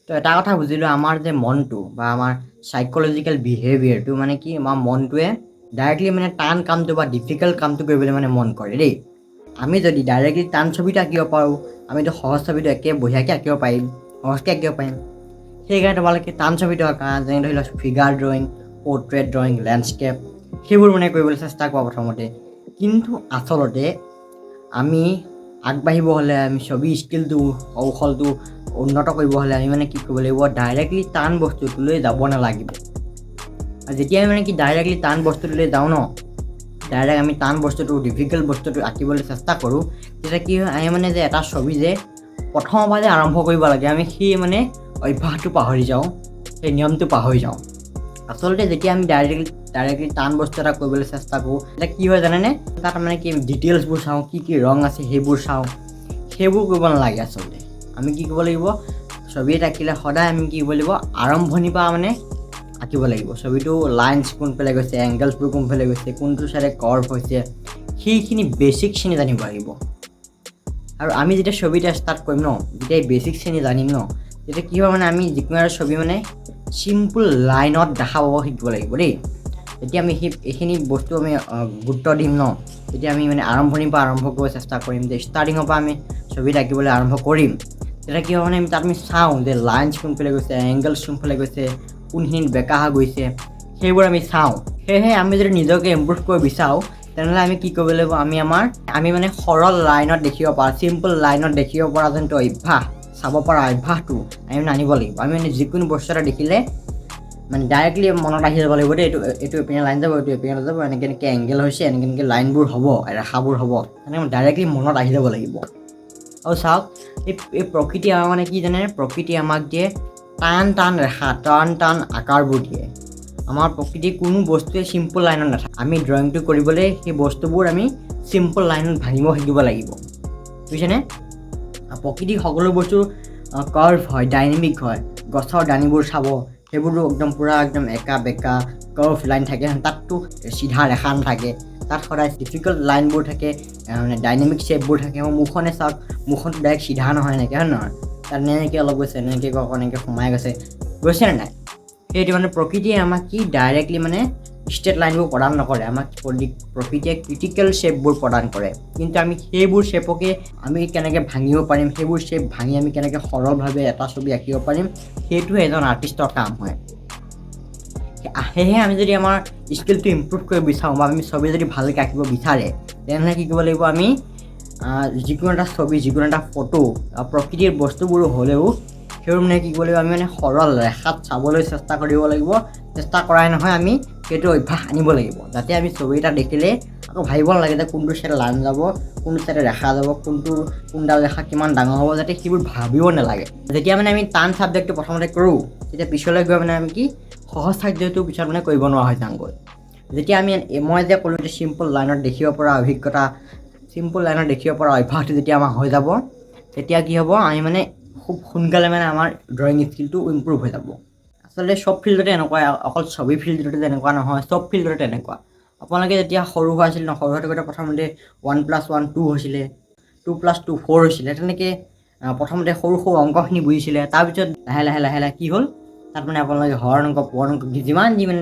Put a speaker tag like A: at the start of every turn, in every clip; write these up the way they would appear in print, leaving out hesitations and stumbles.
A: তো এটা কথা বুজিলোঁ আমাৰ যে মনটো বা আমাৰ সাইকোলজিকেল বিহেভিয়াৰটো মানে কি আমাৰ মনটোৱে ডাইৰেক্টলি মানে টান কামটো বা ডিফিকাল্ট কামটো কৰিবলৈ মানে মন কৰে দেই। আমি যদি ডাইৰেক্টলি টান ছবিটো আঁকিব পাৰোঁ, আমিতো সহজ ছবিটো একে বঢ়িয়াকৈ আঁকিব পাৰিম, সহজকৈ আঁকিব পাৰিম। সেইকাৰণে তোমালোকে টান ছবিটো আঁকা, যেনে ধৰি লওক figure drawing, portrait drawing, landscape, সেইবোৰ মানে কৰিবলৈ চেষ্টা কৰা প্ৰথমতে। কিন্তু আচলতে আমি আগবাঢ়িব হ'লে, আমি ছবি স্কিলটো কৌশলটো উন্নত কৰিব হ'লে আমি মানে কি কৰিব লাগিব, ডাইৰেক্টলি টান বস্তুটোলৈ যাব নালাগিব। আৰু যেতিয়া আমি মানে কি ডাইৰেক্টলি টান বস্তুটোলৈ যাওঁ ন, ডাইৰেক্ট আমি টান বস্তুটো ডিফিকাল্ট বস্তুটো আঁকিবলৈ চেষ্টা কৰোঁ, তেতিয়া কি হয়, আমি মানে যে এটা ছবি যে প্ৰথমবাৰ যে আৰম্ভ কৰিব লাগে, আমি সেই মানে অভ্যাসটো পাহৰি যাওঁ, সেই নিয়মটো পাহৰি যাওঁ। আচলতে যেতিয়া আমি ডাইৰেক্টলি টান বস্তু এটা কৰিবলৈ চেষ্টা কৰোঁ, তেতিয়া কি হয় জানেনে, তাত মানে কি ডিটেইলছবোৰ চাওঁ, কি কি ৰং আছে সেইবোৰ চাওঁ, সেইবোৰ কৰিব নালাগে। আচলতে আমি কি কৰিব লাগিব, ছবি এটা আঁকিলে সদায় আমি কি কৰিব লাগিব, আৰম্ভণিৰ পৰা মানে আঁকিব লাগিব। ছবিটো লাইনছ কোনফালে গৈছে, এংগেলছবোৰ কোনফালে গৈছে, কোনটো চাইডে কৰ্ভ হৈছে, সেইখিনি বেছিকখিনি জানিব লাগিব। আৰু আমি যেতিয়া ছবি এটা ষ্টাৰ্ট কৰিম ন, যেতিয়া বেছিকখিনি জানিম ন, তেতিয়া কি হয় মানে আমি যিকোনো এটা ছবি মানে চিম্পুল লাইনত দেখা পাব শিকিব লাগিব দেই। যেতিয়া আমি এইখিনি বস্তু আমি গুৰুত্ব দিম ন, তেতিয়া আমি মানে আৰম্ভণিৰ পৰা আৰম্ভ কৰিব চেষ্টা কৰিম, যে ষ্টাৰ্টিঙৰ পৰা আমি ছবি এটা আঁকিবলৈ আৰম্ভ কৰিম। তেতিয়া কি হয় মানে তাত আমি চাওঁ যে লাইনছ কোনফালে গৈছে, এংগেলছ কোনফালে গৈছে, কোনখিনিত বেকা হৈ গৈছে, সেইবোৰ আমি চাওঁ। সেয়েহে আমি যদি নিজকে ইম্প্ৰুভ কৰিব বিচাৰোঁ, তেনেহ'লে আমি কি কৰিব লাগিব, আমি মানে সৰল লাইনত দেখিব পৰা, চিম্পল লাইনত দেখিব পৰা যোনটো অভ্যাস, চাব পৰা অভ্যাসটো আমি মানে আনিব লাগিব। আমি মানে যিকোনো বস্তু এটা দেখিলে মানে ডাইৰেক্টলি মনত আহি যাব লাগিব দেই, এইটো এপিনে লাইন যাব, এইটো এপিনে যাব, এনেকৈ এংগেল হৈছে, এনেকৈ লাইনবোৰ হ'ব, ৰেখাবোৰ হ'ব, এনেকৈ ডাইৰেক্টলি মনত আহি যাব লাগিব। আৰু চাওক, এই প্ৰকৃতি আমাৰ মানে কি জানে, প্ৰকৃতি আমাক দিয়ে টান টান ৰেখা, টান টান আকাৰবোৰ দিয়ে। আমাৰ প্ৰকৃতিৰ কোনো বস্তুৱে চিম্পল লাইনত নাথাকে। আমি ড্ৰয়িংটো কৰিবলৈ সেই বস্তুবোৰ আমি চিম্পল লাইনত ভাঙিব শিকিব লাগিব, বুজিছেনে? প্ৰকৃতিৰ সকলো বস্তু কাৰ্ভ হয়, ডাইনেমিক হয়। গছৰ দানিবোৰ চাব, সেইবোৰতো একদম পূৰা একদম একা বেকা কাৰ্ভ লাইন থাকে, তাততো চিধা ৰেখা নাথাকে, তাত সদায় ডিফিকাল্ট লাইনবোৰ থাকে, মানে ডাইনেমিক শ্বেপবোৰ থাকে। মুখনে চাওক, মুখনটো ডাইৰেক্ট চিধা নহয়, এনেকৈ হয় নহয়, তাত এনেকৈ অলপ গৈছে, এনেকৈ এনেকৈ সোমাই গৈছেনে নাই? সেইটো মানে প্ৰকৃতিয়ে আমাক কি ডাইৰেক্টলি মানে ষ্ট্ৰেট লাইনবোৰ প্ৰদান নকৰে, আমাক প্ৰকৃতিয়ে ক্ৰিটিকেল শ্বেপবোৰ প্ৰদান কৰে। কিন্তু আমি সেইবোৰ শ্বেপকে আমি কেনেকৈ ভাঙিব পাৰিম, সেইবোৰ শ্বেপ ভাঙি আমি কেনেকৈ সৰলভাৱে এটা ছবি আঁকিব পাৰিম, সেইটোৱে এজন আৰ্টিষ্টৰ কাম হয়। সেয়েহে আমি যদি আমাৰ স্কিলটো ইম্প্ৰুভ কৰিব বিচাৰোঁ, বা আমি ছবি যদি ভালকৈ আঁকিব বিচাৰে, তেনেহ'লে কি কৰিব লাগিব, আমি যিকোনো এটা ছবি, যিকোনো এটা ফটো, প্ৰকৃতিৰ বস্তুবোৰো হ'লেও সেইবোৰ মানে কি কৰিব লাগিব, আমি মানে সৰল ৰেখাত চাবলৈ চেষ্টা কৰিব লাগিব। চেষ্টা কৰাই নহয়, আমি সেইটো অভ্যাস আনিব লাগিব, যাতে আমি ছবি এটা দেখিলে আকৌ ভাবিব নালাগে যে কোনটো চাইডে লাইন যাব, কোনটো চাইডে ৰেখা যাব, কোনডাল ৰেখা কিমান ডাঙৰ হ'ব, যাতে সেইবোৰ ভাবিব নালাগে। যেতিয়া মানে আমি টান ছাবজেক্টটো প্ৰথমতে কৰোঁ, তেতিয়া পিছলৈ গৈ মানে আমি কি সহজ ছাবজেক্টটো পিছত মানে কৰিব নোৱাৰা হৈ যাওঁগৈ। যেতিয়া মই যে ক'লোঁ যে চিম্পল লাইনত দেখিব পৰা অভিজ্ঞতা, চিম্পল লাইনত দেখিব পৰা অভ্যাসটো যেতিয়া আমাৰ হৈ যাব, তেতিয়া কি হ'ব, আমি মানে খুব সোনকালে মানে আমাৰ ড্ৰয়িং স্কিলটো ইম্প্ৰুভ হৈ যাব। আচলতে চব ফিল্ডতে এনেকুৱা, অকল ছবি ফিল্ডতে তেনেকুৱা নহয়, চব ফিল্ডতে তেনেকুৱা। আপোনালোকে যেতিয়া সৰু হৈ আছিল ন, সৰু হৈ থাকোঁতে প্ৰথমতে 1+1 2 হৈছিলে, 2+2 4 হৈছিলে, তেনেকৈ প্ৰথমতে সৰু সৰু অংকখিনি বুজিছিলে। তাৰপিছত লাহে লাহে লাহে লাহে কি হ'ল, তাত মানে আপোনালোকে হৰণ অংক, পূৰণ অংক, যিমান যি মানে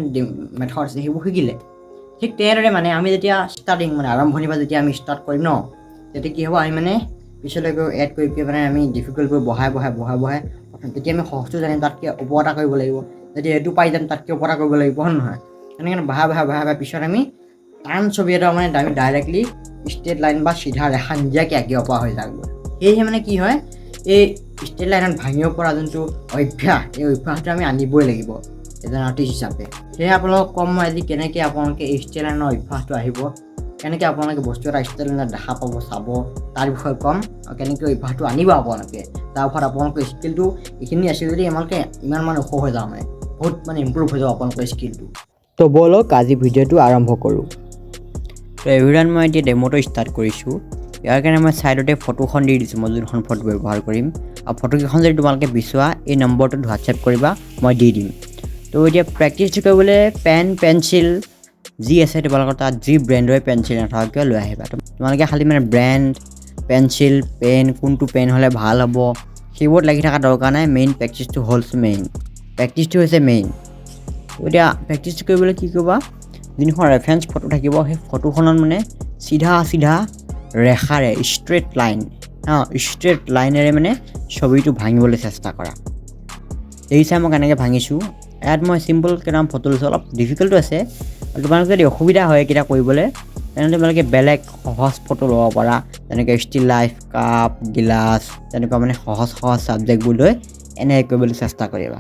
A: মেথড আছে সেইবোৰ শিকিলে। ঠিক তেনেদৰে মানে আমি যেতিয়া মানে আৰম্ভণিৰ পৰা যেতিয়া আমি ষ্টাৰ্ট কৰিম ন, তেতিয়া কি হ'ব, আমি মানে পিছলৈ গৈ এড কৰি মানে আমি ডিফিকাল্টবোৰ বঢ়াই তেতিয়া আমি সহজটো জানিম, তাতকৈ ওপৰ এটা কৰিব লাগিব। যদি এইটো পাই যাম, তাতকৈ ওপৰ এটা কৰিব লাগিব, হয় নহয়? তেনেকৈ বঢ়াই পিছত আমি টান ছবি এটা মানে আমি ডাইৰেক্টলি ষ্ট্ৰেট লাইন বা চিধা ৰেখা নিদিয়াকৈ আঁকিব পৰা হৈ যায়গৈ। সেয়েহে মানে কি হয়, এই ষ্ট্ৰেট লাইনত ভাঙিব পৰা যোনটো অভ্যাস, এই অভ্যাসটো আমি আনিবই লাগিব এজন আৰ্টিষ্ট হিচাপে। সেয়ে আপোনালোকক ক'ম মই আজি, কেনেকৈ আপোনালোকে এই ষ্ট্ৰেট লাইনৰ অভ্যাসটো আহিব, কেনেকৈ আপোনালোকে বস্তু এটা ষ্ট্ৰেট লাইনত দেখা পাব, চাব, তাৰ বিষয়ে ক'ম। আৰু কেনেকৈ অভ্যাসটো আনিব আপোনালোকে, তাৰ ওপৰত আপোনালোকৰ স্কিলটো এইখিনি আছিল যদি আপোনালোকে ইমান মানে ওখ হৈ যাওঁ, মানে বহুত মানে ইম্প্ৰুভ হৈ যাব আপোনালোকৰ স্কিলটো। তো ব'লক আজি ভিডিঅ'টো আৰম্ভ কৰোঁ। তো এভৰিৱান, মই এতিয়া ডেম'টো ষ্টাৰ্ট কৰিছোঁ। ইয়াৰ কাৰণে মই ছাইডতে ফটোখন দি দিছোঁ, মই যোনখন ফটো ব্যৱহাৰ কৰিম। আৰু ফটোকেইখন যদি তোমালোকে বিচৰা, এই নম্বৰটোত হোৱাটছএপ কৰিবা, মই দি দিম। তো এতিয়া প্ৰেক্টিছ কৰিবলৈ পেঞ্চিল যি আছে তোমালোকৰ তাত, যি ব্ৰেণ্ডৰে পেঞ্চিল নাথাকক কিয় লৈ আহিবা। তোমালোকে খালি মানে ব্ৰেণ্ড, পেঞ্চিল, পেন, কোনটো পেন হ'লে ভাল হ'ব, সেইবোৰত লাগি থকা দৰকাৰ নাই, মেইন প্ৰেক্টিছটো হ'লছ মেইন, প্ৰেক্টিছটো হৈছে মেইন। এতিয়া প্ৰেক্টিছটো কৰিবলৈ কি কৰিবা, যোনখন ৰেফাৰেঞ্চ ফটো থাকিব সেই ফটোখনত মানে চিধা ৰেখাৰে ষ্ট্ৰেইট লাইনেৰে মানে ছবিটো ভাঙিবলৈ চেষ্টা কৰা। দেখিছা মই কেনেকৈ ভাঙিছোঁ। ইয়াত মই চিম্পল কেইটামান ফটো লৈছোঁ, অলপ ডিফিকাল্টো আছে। তোমালোকে যদি অসুবিধা হয় এইকেইটা কৰিবলৈ, তেনেহ'লে তোমালোকে বেলেগ সহজ ফটো ল'ব পাৰা, যেনেকৈ ষ্টিল লাইফ, কাপ, গিলাচ, তেনেকুৱা মানে সহজ ছাবজেক্টবোৰ লৈ এনেকৈ কৰিবলৈ চেষ্টা কৰিবা।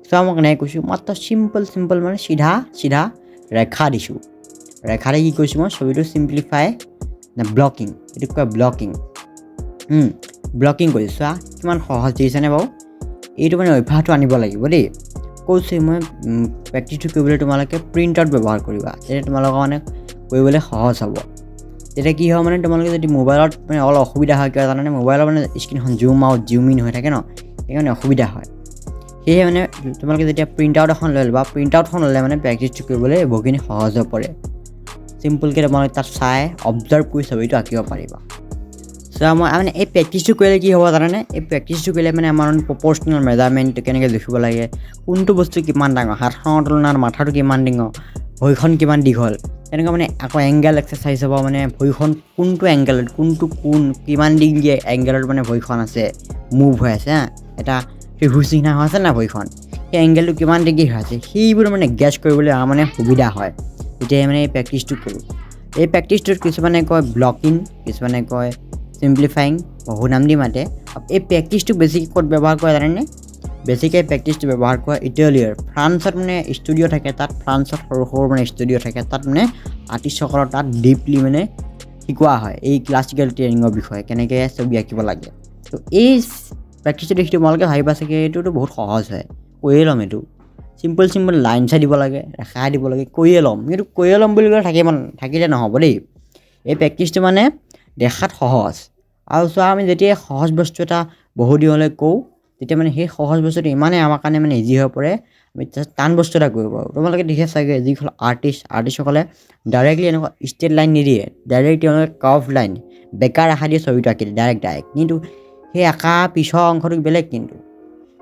A: চোৱা মই কেনেকৈ কৈছোঁ, মাত্ৰ চিম্পল মানে চিধা ৰেখা দিছোঁ। ৰেখাৰে কি কৈছোঁ মই, ছবিটো চিম্প্লিফাই ব্লকিং, এইটো কয় ব্লকিং কৰিছোঁ। চোৱা কিমান সহজ দেখিছেনে বাৰু। এইটো মানে অভ্যাসটো আনিব লাগিব দেই। কৈছোঁ মই প্ৰেক্টিছটো কৰিবলৈ তোমালোকে প্ৰিণ্ট আউট ব্যৱহাৰ কৰিবা, তেতিয়া তোমালোকৰ মানে কৰিবলৈ সহজ হ'ব। তেতিয়া কি হয় মানে তোমালোকে যদি মোবাইলত মানে অলপ অসুবিধা হয়, কিয় জানানে, মোবাইলৰ মানে স্ক্ৰীণখন জুম আউট জুম ইন হৈ থাকে ন, সেইকাৰণে অসুবিধা হয়। সেয়ে মানে তোমালোকে যেতিয়া প্ৰিণ্ট আউট এখন লৈ ল'বা, প্ৰিণ্ট আউটখন ল'লে মানে প্ৰেক্টিছটো কৰিবলৈ বহুখিনি সহজ হৈ পৰে। চিম্পলকৈ তোমালোকে তাত চাই অবজাৰ্ভ কৰি ছবিটো আঁকিব পাৰিবা। চোৱা মই মানে এই প্ৰেক্টিছটো কৰিলে কি হ'ব জানানে, এই প্ৰেক্টিছটো কৰিলে মানে আমাৰ প্ৰপ'ৰ্চনেল মেজাৰমেণ্টটো কেনেকৈ জুখিব লাগে, কোনটো বস্তু কিমান ডাঙৰ, হাতখনৰ তুলনাত মাথাটো কিমান ডাঙৰ, ভৰিখন কিমান দীঘল, তেনেকুৱা মানে আকৌ এংগেল এক্সাৰচাইজ হ'ব, মানে ভৰিখন কোনটো এংগেলত, কোন কিমান ডিগ্ৰী এংগেলত মানে ভৰিখন আছে, মুভ হৈ আছে, এটা ত্ৰিভুজ চিহ্ন হৈ আছে না ভৰিখন, সেই এংগেলটো কিমান ডিগ্ৰী হৈ আছে, সেইবোৰ মানে গেছ কৰিবলৈ আমাৰ মানে সুবিধা হয় যেতিয়া মানে এই প্ৰেক্টিছটো কৰোঁ। এই প্ৰেক্টিছটোত কিছুমানে কয় ব্লকিং, কিছুমানে কয় চিম্প্লিফাইং, বহু নাম দি মাতে। এই প্ৰেক্টিছটো বেছিকৈ ক'ত ব্যৱহাৰ কৰে জানেনে, বেছিকৈ প্ৰেক্টিছটো ব্যৱহাৰ কৰে ইটালীৰ, ফ্ৰান্সত মানে ষ্টুডিঅ' থাকে, তাত ফ্ৰান্সত সৰু মানে ষ্টুডিঅ' থাকে, তাত মানে আৰ্টিষ্টসকলৰ তাত ডিপলি মানে শিকোৱা হয় এই ক্লাছিকেল ট্ৰেইনিঙৰ বিষয়ে, কেনেকৈ ছবি আঁকিব লাগে। তো এই প্ৰেক্টিছটো দেখি তোমালোকে ভাবিবা চাগে এইটোতো বহুত সহজ হয়, কৈয়ে ল'ম, এইটো চিম্পল লাইন চাই দিব লাগে, ৰেখা দিব লাগে, কৈয়ে ল'ম। কিন্তু কৈয়ে ল'ম বুলি ক'লে থাকিলে নহ'ব দেই। এই প্ৰেক্টিছটো মানে দেখাত সহজ, আৰু চোৱা আমি যেতিয়া সহজ বস্তু এটা বহু দিনলৈ কওঁ, তেতিয়া মানে সেই সহজ বস্তুটো ইমানেই আমাৰ কাৰণে মানে ইজি হৈ পৰে, আমি টান বস্তু এটা কৰিব পাৰোঁ। তোমালোকে দেখে চাগে যিসকল আৰ্টিষ্টসকলে ডাইৰেক্টলি এনেকুৱা ষ্ট্ৰেইট লাইন নিদিয়ে, ডাইৰেক্ট তেওঁলোকে কাৰ্ভ লাইন, বেকা ৰেখা দিয়ে ছবিটো আঁকি দিয়ে ডাইৰেক্ট। কিন্তু সেই আঁকা পিছৰ অংশটো বেলেগ, কিন্তু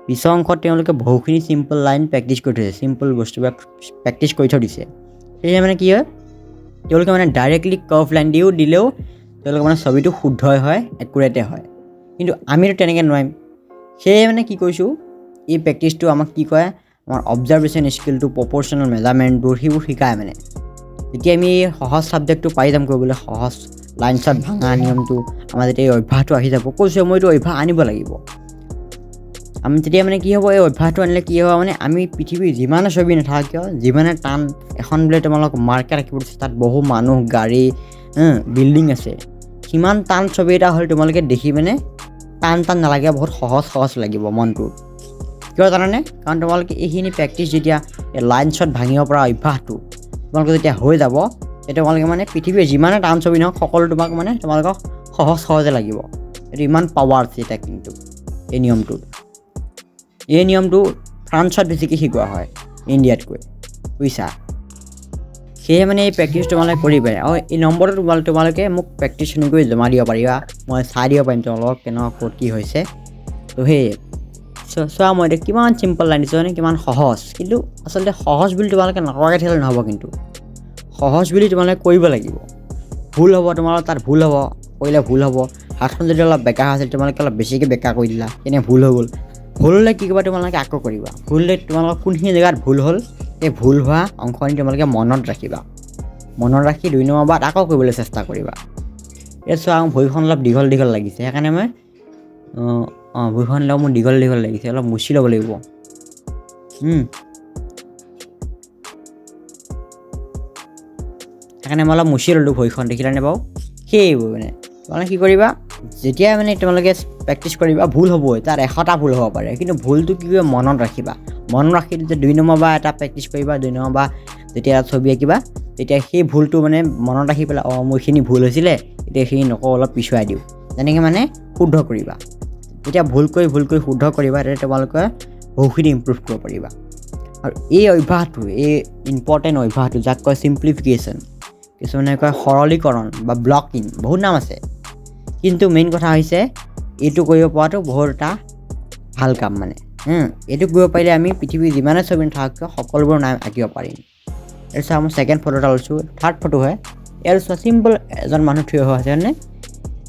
A: পিছৰ অংশত তেওঁলোকে বহুখিনি চিম্পল লাইন প্ৰেক্টিছ কৰি থৈছে, চিম্পল বস্তুবিলাক প্ৰেক্টিছ কৰি থৈ দিছে। সেয়ে মানে কি হয়, তেওঁলোকে মানে ডাইৰেক্টলি কাৰ্ভ লাইন দিলেও তেওঁলোকে মানে ছবিটো শুদ্ধই হয়, একুৰেটে হয়। কিন্তু আমিতো তেনেকৈ নোৱাৰিম। সেয়ে মানে কি কৈছোঁ, এই প্ৰেক্টিছটো আমাক কি কয়, আমাৰ অবজাৰ্ভেশ্যন স্কিলটো, প্ৰপ'ৰ্চনেল মেজাৰমেণ্টবোৰ সেইবোৰ শিকায়। মানে যেতিয়া আমি সহজ ছাবজেক্টটো পাই যাম কৰিবলৈ, সহজ লাইন চাত ভাঙা নিয়মটো আমাৰ যেতিয়া এই অভ্যাসটো আহি যাব, কৈছোঁ মইতো অভ্যাস আনিব লাগিব। আমি তেতিয়া মানে কি হ'ব, এই অভ্যাসটো আনিলে কি হ'ব মানে, আমি পৃথিৱীৰ যিমানে ছবি নাথাকক কিয়, যিমানে টান এখন বোলে তোমালোক মাৰ্কেট আঁকিব দিছে, তাত বহু মানুহ, গাড়ী, বিল্ডিং আছে, সিমান টান ছবি এটা হ'লে তোমালোকে দেখি মানে টান নালাগে, বহুত সহজ লাগিব মনটো। কিয় জানানে, কাৰণ তোমালোকে এইখিনি প্ৰেক্টিছ যেতিয়া এই লাইন শ্বট ভাঙিব পৰা অভ্যাসটো তোমালোকে যেতিয়া হৈ যাব, তেতিয়া তোমালোকে মানে পৃথিৱীৰ যিমানে টান ছবি নহওক সকলো তোমালোকক সহজে লাগিব। এইটো ইমান পাৱাৰ আছে এটা, কিন্তু এই নিয়মটো ফ্ৰান্সত বেছিকৈ শিকোৱা হয় ইণ্ডিয়াতকৈ, বুজিছা। সেয়ে মানে এই প্ৰেক্টিছ তোমালোকে কৰিবা, আৰু এই নম্বৰটো তোমালোকে মোক প্ৰেক্টিছ কৰি জমা দিব পাৰিবা, মই চাই দিব পাৰিম তোমালোকক কেনেকুৱা ক'ত কি হৈছে। তো সেয়ে চোৱা মই এতিয়া কিমান চিম্পল লাইন দিছোঁ, মানে কিমান সহজ। কিন্তু আচলতে সহজ বুলি তোমালোকে নকৰাকৈ থাকিলে নহ'ব, কিন্তু সহজ বুলি তোমালোকে কৰিব লাগিব। ভুল হ'ব তোমালোকৰ তাত, ভুল হ'ব, কৰিলে ভুল হ'ব। হাতখন যদি অলপ বেকা আছিল, তোমালোকে অলপ বেছিকৈ বেকা কৰি দিলা, তেনে ভুল হৈ গ'ল। ভুল হ'লে কি কৰিবা, তোমালোকে আকৌ কৰিবা। ভুল হ'লে তোমালোকৰ কোনখিনি জেগাত ভুল হ'ল, সেই ভুল হোৱা অংশখিনি তোমালোকে মনত ৰাখিবা, মনত ৰাখি 2 নম্বৰ বাৰত আকৌ কৰিবলৈ চেষ্টা কৰিবা। এই চোৱা ভৰিখন অলপ দীঘল লাগিছে, সেইকাৰণে মই ভৰিখন অলপ মোৰ দীঘল লাগিছে, অলপ মুচি ল'ব লাগিব। সেইকাৰণে মই অলপ মুচি ল'লোঁ ভৰিখন, দেখিলানে বাৰু। সেইবোৰ মানে তোমালোকে কি কৰিবা, যেতিয়া মানে তোমালোকে প্ৰেক্টিছ কৰিবা, ভুল হ'বই, তাত 100টা ভুল হ'ব পাৰে, কিন্তু ভুলটো কি কৰিবা, মনত ৰাখিবা। মনত ৰাখি যে 2 নম্বৰ বাৰ এটা প্ৰেক্টিছ কৰিবা, 2 নম্বৰ বাৰ যেতিয়া ছবি আঁকিবা, তেতিয়া সেই ভুলটো মানে মনত ৰাখি পেলাই, মোৰ এইখিনি ভুল হৈছিলে, এতিয়া এইখিনি নকওঁ, অলপ পিছুৱাই দিওঁ, তেনেকৈ মানে শুদ্ধ কৰিবা। যেতিয়া ভুল কৰি শুদ্ধ কৰিবা, তেতিয়া তোমালোকে বহুখিনি ইম্প্ৰুভ কৰিব পাৰিবা। আৰু এই অভ্যাসটো, এই ইম্পৰ্টেণ্ট অভ্যাসটো, যাক কয় চিম্প্লিফিকেশ্যন, কিছুমানে কয় সৰলীকৰণ বা ব্লকিং, বহুত নাম আছে। কিন্তু মেইন কথা হৈছে এইটো কৰিব পৰাটো বহুত এটা ভাল কাম মানে এইটো কৰিব পাৰিলে আমি পৃথিৱীৰ যিমানে ছবি নাথাকক কিয় সকলোবোৰ নাম আঁকিব পাৰিম। এইটো চোৱা মই ছেকেণ্ড ফটো এটা লৈছোঁ, থাৰ্ড ফটো হয়। ইয়াৰ চোৱা চিম্পল এজন মানুহ থিয় হৈ আছে হয়নে?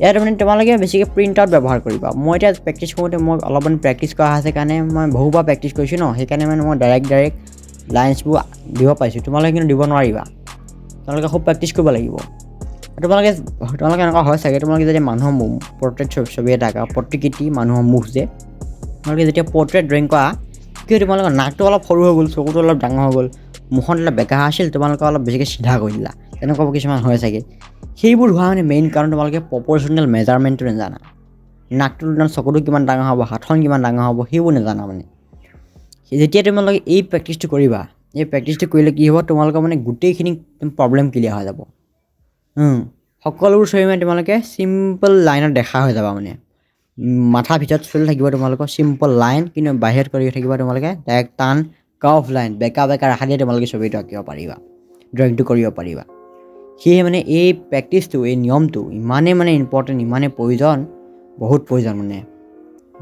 A: ইয়াত মানে তোমালোকে বেছিকৈ প্ৰিণ্ট আউট ব্যৱহাৰ কৰিবা। মই এতিয়া প্ৰেক্টিছ কৰোঁতে মই অলপমান প্ৰেক্টিছ কৰা হৈছে কাৰণে মই বহুবাৰ প্ৰেক্টিছ কৰিছোঁ ন, সেইকাৰণে মানে মই ডাইৰেক্ট লাইন্সবোৰ দিব পাৰিছোঁ। তোমালোকে কিন্তু দিব নোৱাৰিবা, তোমালোকে খুব প্ৰেক্টিছ কৰিব লাগিব। তোমালোকে এনেকুৱা হয় চাগে, তোমালোকে যদি মানুহৰ পৰ্ট্ৰেইট ছবি এটা আঁকা, প্ৰতিকৃতি মানুহৰ মুখ যে তোমালোকে যেতিয়া পৰ্ট্ৰেইট ড্ৰয়িং কৰা কি হয়, তোমালোকৰ নাকটো অলপ সৰু হৈ গ'ল, চকুটো অলপ ডাঙৰ হৈ গ'ল, মুখখন অলপ বেকা আছিল, তোমালোকে অলপ বেছিকৈ চিধা কৰি দিলা, তেনেকুৱা কিছুমান হয় চাগে। সেইবোৰ হোৱা মানে মেইন কাৰণ তোমালোকে প্ৰপ'ৰ্চনেল মেজাৰমেণ্টটো নাজানা। নাকটো চকুটো কিমান ডাঙৰ হ'ব, হাতখন কিমান ডাঙৰ হ'ব সেইবোৰ নাজানা মানে। যেতিয়া তোমালোকে এই প্ৰেক্টিছটো কৰিবা, এই প্ৰেক্টিছটো কৰিলে কি হ'ব, তোমালোকৰ মানে গোটেইখিনি প্ৰব্লেম ক্লিয়াৰ হৈ যাব। সকলোবোৰ ছবি মানে তোমালোকে চিম্পল লাইনত দেখা হৈ যাবা মানে। মাথাৰ ভিতৰত চলি থাকিব তোমালোকৰ চিম্পল লাইন, কিন্তু বাহিৰত কৰি থাকিবা তোমালোকে ডাইৰেক্ট টান কাৰ্ভ লাইন, বেকা ৰেখা দিয়ে তোমালোকে ছবিটো আঁকিব পাৰিবা, ড্ৰয়িংটো কৰিব পাৰিবা। সেয়ে মানে এই প্ৰেক্টিছটো, এই নিয়মটো ইমানেই মানে ইম্পৰ্টেণ্ট, ইমানেই প্ৰয়োজন, বহুত প্ৰয়োজন মানে।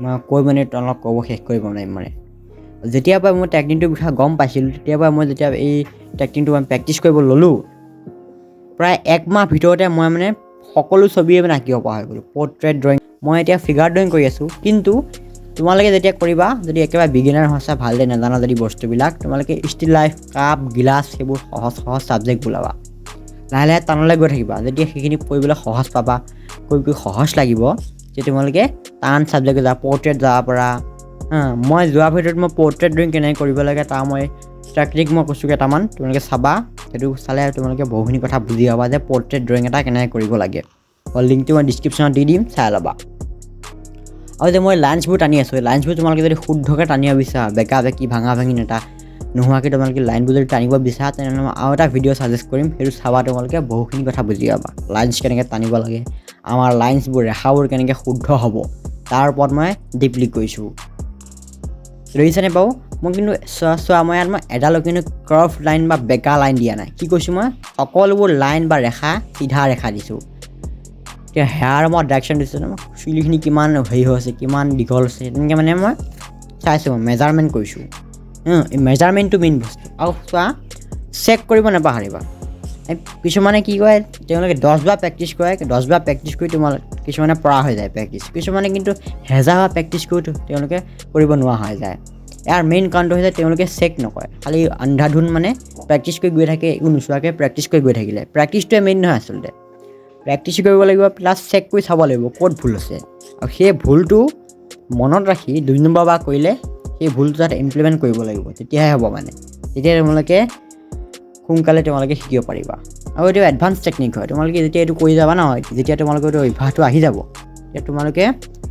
A: মই কৈ মানে তোমালোকক ক'ব শেষ কৰিব নোৱাৰিম মানে। যেতিয়াৰ পৰা মই টেকনিকটোৰ বিষয়ে গম পাইছিলোঁ, তেতিয়াৰ পৰা মই যেতিয়া এই টেকনিকটো মই প্ৰেক্টিছ কৰিব ল'লোঁ, প্ৰায় 1 মাহ ভিতৰতে মই মানে সকলো ছবিয়ে মানে আঁকিব পৰা হৈ গ'লোঁ। পৰ্ট্ৰেইট ড্ৰয়িং, মই এতিয়া ফিগাৰ ড্ৰয়িং কৰি আছোঁ, কিন্তু তোমালোকে যেতিয়া কৰিবা, যদি একেবাৰে বিগিনাৰ হৈছা, ভালদৰে নাজানা যদি বস্তুবিলাক, তোমালোকে ষ্টিল লাইফ, কাপ, গিলাচ সেইবোৰ সহজ ছাবজেক্ট ওলাবা। লাহে লাহে টানলৈ গৈ থাকিবা, যেতিয়া সেইখিনি কৰিবলৈ সহজ পাবা, কৈ সহজ লাগিব, যে তোমালোকে টান ছাবজেক্ট যাবা, পৰ্ট্ৰেইট যাব পৰা। মই যোৱাৰ ভিতৰত মই পৰ্ট্ৰেইট ড্ৰয়িং কেনেকৈ কৰিব লাগে তাৰ মই টেকনিক মই কৈছোঁ কেইটামান, তোমালোকে চাবা। সেইটো চালে তোমালোকে বহুখিনি কথা বুজি পাবা যে পৰ্ট্ৰেইট ড্ৰয়িং এটা কেনেকৈ কৰিব লাগে। লিংকটো মই ডিছক্ৰিপশ্যনত দি দিম, চাই ল'বা। আৰু যে মই লাইন্সবোৰ টানি আছোঁ, লাইন্সবোৰ তোমালোকে যদি শুদ্ধকৈ টানিব বিচাৰা, বেকা বেকি ভাঙা ভাঙি নোহোৱাকৈ তোমালোকে লাইনবোৰ যদি টানিব বিচাৰা, তেনেহ'লে মই আৰু এটা ভিডিঅ' ছাজেষ্ট কৰিম, সেইটো চাবা, তোমালোকে বহুখিনি কথা বুজি পাবা। লাইন্স কেনেকৈ টানিব লাগে, আমাৰ লাইন্সবোৰ, ৰেখাবোৰ কেনেকৈ শুদ্ধ হ'ব, তাৰ ওপৰত মই ডিপলি কৈছোঁ। দেখিছেনে বাৰু? মই কিন্তু চোৱা মই ইয়াত এডালো কিন্তু কাৰ্ভ লাইন বা বেকা লাইন দিয়া নাই। কি কৈছোঁ মই? সকলোবোৰ লাইন বা ৰেখা, চিধা ৰেখা দিছোঁ। এতিয়া হেয়াৰ মই ডাইৰেকশ্যন দিছোঁ, চুলিখিনি কিমান হেৰি হৈ আছে, কিমান দীঘল হৈছে, তেনেকৈ মানে মই চাইছোঁ, মই মেজাৰমেণ্ট কৰিছোঁ। এই মেজাৰমেণ্টটো মেইন বস্তু। আৰু চোৱা, চেক কৰিব নাপাহৰিবা। কিছুমানে কি কৰে, তেওঁলোকে 10 বাৰ প্ৰেক্টিছ কৰে, 10 বাৰ প্ৰেক্টিছ কৰি কিছুমানে পৰা হৈ যায় প্ৰেক্টিছ। কিছুমানে কিন্তু 1000 বাৰ প্ৰেক্টিছ কৰি তেওঁলোকে কৰিব নোৱাৰা হৈ যায়। ইয়াৰ মেইন কাৰণটো হৈছে তেওঁলোকে চেক নকৰে, খালি আন্ধাধুন মানে প্ৰেক্টিছ কৰি গৈ থাকে, একো নোচোৱাকৈ প্ৰেক্টিছ কৰি গৈ থাকিলে। প্ৰেক্টিছটোৱে মেইন নহয় আচলতে, প্ৰেক্টিছ কৰিব লাগিব, প্লাছ চেক কৰি চাব লাগিব ক'ত ভুল হৈছে। আৰু সেই ভুলটো মনত ৰাখি 2 নম্বৰ বাৰ কৰিলে সেই ভুলটো তাত ইমপ্লিমেণ্ট কৰিব লাগিব, তেতিয়াহে হ'ব মানে। তেতিয়া তোমালোকে সোনকালে শিকিব পাৰিবা। আৰু এইটো এডভান্স টেকনিক হয়, তোমালোকে যেতিয়া এইটো কৰি যাবা ন, যেতিয়া তোমালোকৰ এইটো অভ্যাসটো আহি যাব, তেতিয়া তোমালোকে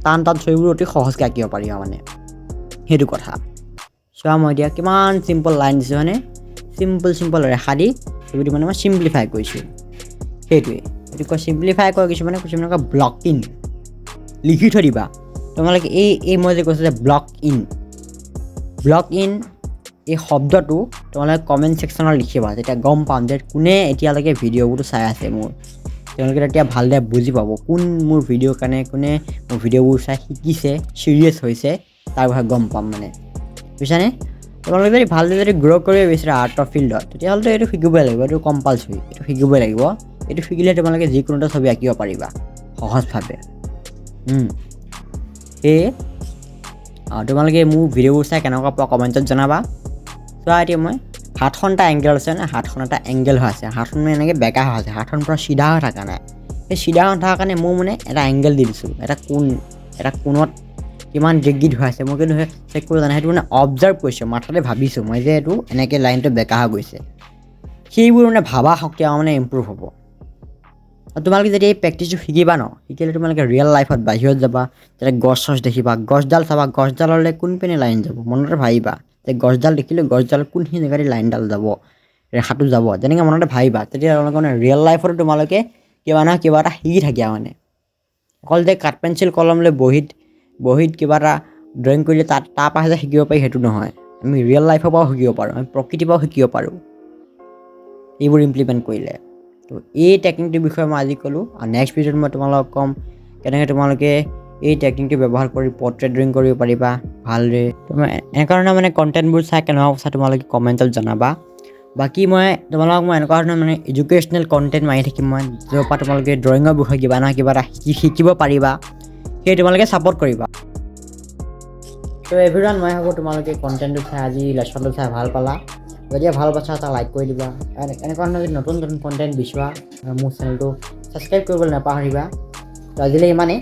A: টান ছবিবোৰ অতি সহজকৈ আঁকিব পাৰিবা মানে। সেইটো কথা। চোৱা মই এতিয়া কিমান চিম্পল লাইন দিছোঁ মানে, চিম্পল ৰেখা দি ছবিটো মানে মই চিম্প্লিফাই কৰিছোঁ। সেইটোৱে এইটো কয় চিম্প্লিফাই কৰে কিছুমানে কয় ব্লক ইন। লিখি থৈ দিবা তোমালোকে, এই মই যে কৈছোঁ যে ব্লক ইন এই শব্দটো তোমালোকে কমেণ্ট ছেকশ্যনত লিখিবা, তেতিয়া গম পাম যে কোনে এতিয়ালৈকে ভিডিঅ'বোৰটো চাই আছে মোৰ। তেওঁলোকে তেতিয়া ভালদৰে বুজি পাব কোন মোৰ ভিডিঅ'ৰ কাৰণে, কোনে মোৰ ভিডিঅ'বোৰ চাই শিকিছে, চিৰিয়াছ হৈছে, তাৰ বিষয়ে গম পাম মানে। বুজিছানে? তোমালোকে যদি ভালদৰে গ্ৰ' কৰিব বিচাৰা আৰ্টৰ ফিল্ডত, তেতিয়াহ'লেতো এইটো শিকিবই লাগিব, এইটো কম্পালচৰি, এইটো শিকিবই লাগিব। এইটো শিকিলে তোমালোকে যিকোনো এটা ছবি আঁকিব পাৰিবা সহজভাৱে। সেয়ে তোমালোকে মোৰ ভিডিঅ'বোৰ চাই কেনেকুৱা পোৱা কমেণ্টত জনাবা। চোৱা এতিয়া মই হাতখন এটা এংগেল আছে নে, হাতখন এটা এংগেল হৈ আছে, হাতখন মানে এনেকৈ বেকা হৈ আছে, হাতখন পূৰা চিধা হৈ থকা নাই। সেই চিধা হৈ থকাৰ কাৰণে মোৰ মানে এটা এংগেল দি দিছোঁ, এটা কোণত কিমান ডিগ্ৰীত হৈ আছে মই কিন্তু চেক কৰিব জানো, সেইটো মানে অবজাৰ্ভ কৰিছোঁ, মাথাতে ভাবিছোঁ মই যে এইটো এনেকৈ লাইনটো বেকা হৈ গৈছে। সেইবোৰ মানে ভাবা শক্তি আমাৰ মানে ইম্প্ৰুভ হ'ব। আৰু তোমালোকে যদি এই প্ৰেক্টিছটো শিকিবা ন, শিকিলে তোমালোকে ৰিয়েল লাইফত বাহিৰত যাবা, তেতিয়া গছ দেখিবা, গছডাল চাবা, গছডাললৈ কোনপিনে লাইন যাব, মনতে ভাবিবা যে গছডাল দেখিলোঁ, গছডাল কোনখিনি জেগাতে লাইনডাল যাব, ৰেখাটো যাব, তেনেকৈ মনতে ভাবিবা। তেতিয়া তোমালোকে মানে ৰিয়েল লাইফতো তোমালোকে কিবা নহয় কিবা এটা শিকি থাকিবা মানে। অকল যে কাঠ পেঞ্চিল কলম লৈ বহীত কিবা এটা ড্ৰয়িং কৰিলে তাৰ পৰা যে শিকিব পাৰি সেইটো নহয়। আমি ৰিয়েল লাইফৰ পৰাও শিকিব পাৰোঁ, আমি প্ৰকৃতিৰ পৰাও শিকিব পাৰোঁ এইবোৰ ইমপ্লিমেণ্ট কৰিলে। তো এই টেকনিকটোৰ বিষয়ে মই আজি ক'লোঁ, আৰু নেক্সট ভিডিঅ'ত মই তোমালোকক ক'ম কেনেকৈ তোমালোকে এই টেকনিকটো ব্যৱহাৰ কৰি পৰ্ট্ৰেট ড্ৰয়িং কৰিব পাৰিবা ভালদৰে এনেকুৱা ধৰণৰ মানে কণ্টেণ্টবোৰ চাই কেনেকুৱা কথা তোমালোকে কমেণ্টত জনাবা বাকী মই তোমালোকক মই এনেকুৱা ধৰণৰ মানে এডুকেশ্যনেল কণ্টেণ্ট মাৰি থাকিম মই য'ৰ পৰা তোমালোকে ড্ৰয়িঙৰ বিষয়ে কিবা নহয় কিবা এটা শিকিব পাৰিবা সেই তোমালোকে ছাপোৰ্ট কৰিবা তো এভৰিৱান মই ভাবোঁ তোমালোকে কণ্টেণ্টটো চাই আজি লেচনটো চাই ভাল পালা যদি ভাল পাইছা এটা লাইক কৰি দিবা এনেকুৱা ধৰণৰ যদি নতুন নতুন কণ্টেণ্ট বিচৰা মোৰ চেনেলটো ছাবস্ক্ৰাইব কৰিবলৈ নাপাহৰিবা তো আজিলৈ ইমানেই